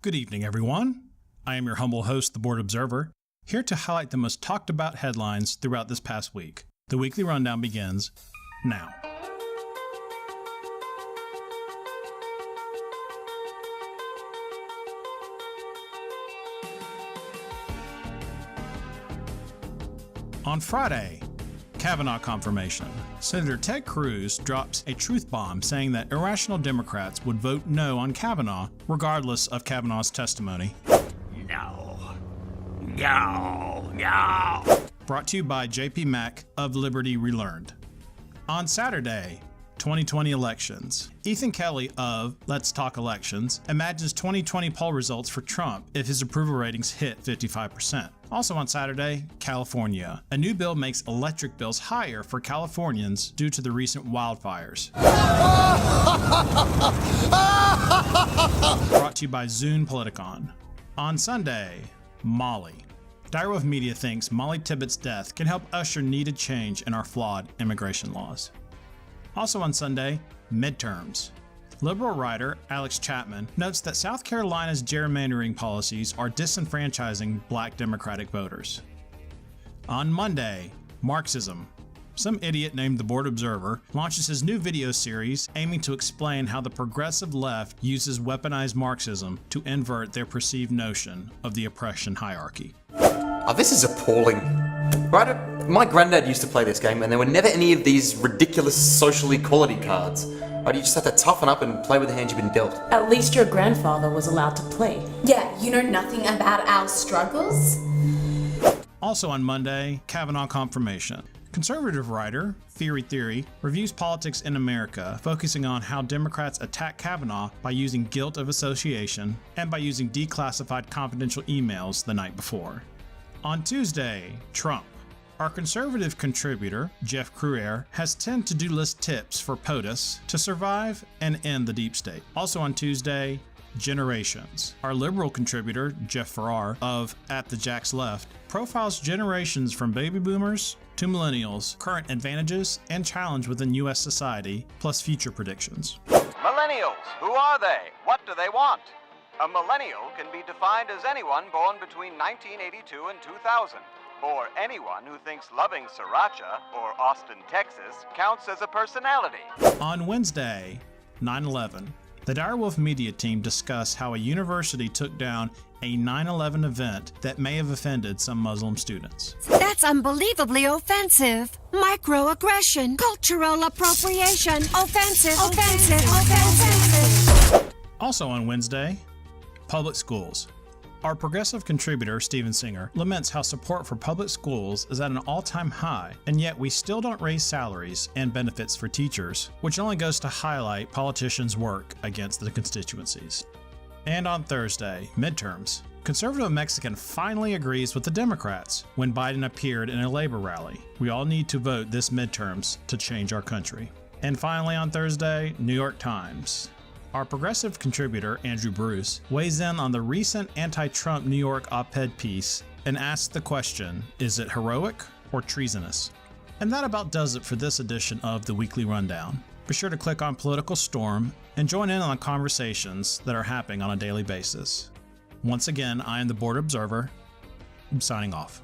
Good evening, everyone. I am your humble host, the Board Observer, here to highlight the most talked about headlines throughout this past week. The weekly rundown begins now. On Friday, Kavanaugh confirmation. Senator Ted Cruz drops a truth bomb saying that irrational Democrats would vote no on Kavanaugh regardless of Kavanaugh's testimony. No. Brought to you by JP Mack of Liberty Relearned. On Saturday, 2020 elections. Ethan Kelly of Let's Talk Elections imagines 2020 poll results for Trump if his approval ratings hit 55%. Also on Saturday, California. A new bill makes electric bills higher for Californians due to the recent wildfires. Brought to you by Zune Politicon. On Sunday, Mali. Direwolf Media thinks Molly Tippett's death can help usher needed change in our flawed immigration laws. Also on Sunday, midterms. Liberal writer Alex Chapman notes that South Carolina's gerrymandering policies are disenfranchising black Democratic voters. On Monday, Marxism. Some idiot named the Board Observer launches his new video series aiming to explain how the progressive left uses weaponized Marxism to invert their perceived notion of the oppression hierarchy. Oh, this is appalling. Right? My granddad used to play this game and there were never any of these ridiculous social equality cards. Right? You just have to toughen up and play with the hand you've been dealt. At least your grandfather was allowed to play. Yeah, you know nothing about our struggles? Also on Monday, Kavanaugh confirmation. Conservative writer Theory reviews politics in America, focusing on how Democrats attack Kavanaugh by using guilt of association and by using declassified confidential emails the night before. On Tuesday, Trump. Our conservative contributor, Jeff Crouere, has 10 to-do list tips for POTUS to survive and end the deep state. Also on Tuesday, generations. Our liberal contributor, Jeff Farrar of At the Jack's Left, profiles generations from baby boomers to millennials, current advantages and challenge within U.S. society, plus future predictions. Millennials, who are they? What do they want? A millennial can be defined as anyone born between 1982 and 2000. Or anyone who thinks loving Sriracha or Austin, Texas counts as a personality. On Wednesday, 9/11, the Direwolf Media team discussed how a university took down a 9/11 event that may have offended some Muslim students. That's unbelievably offensive. Microaggression, cultural appropriation, offensive. Also on Wednesday, public schools. Our progressive contributor, Steven Singer, laments how support for public schools is at an all-time high, and yet we still don't raise salaries and benefits for teachers, which only goes to highlight politicians' work against the constituencies. And on Thursday, midterms. Conservative Mexican finally agrees with the Democrats when Biden appeared in a labor rally. We all need to vote this midterms to change our country. And finally on Thursday, New York Times. Our progressive contributor, Andrew Bruce, weighs in on the recent anti-Trump New York op-ed piece and asks the question, is it heroic or treasonous? And that about does it for this edition of the Weekly Rundown. Be sure to click on Political Storm and join in on conversations that are happening on a daily basis. Once again, I am the Board Observer. I'm signing off.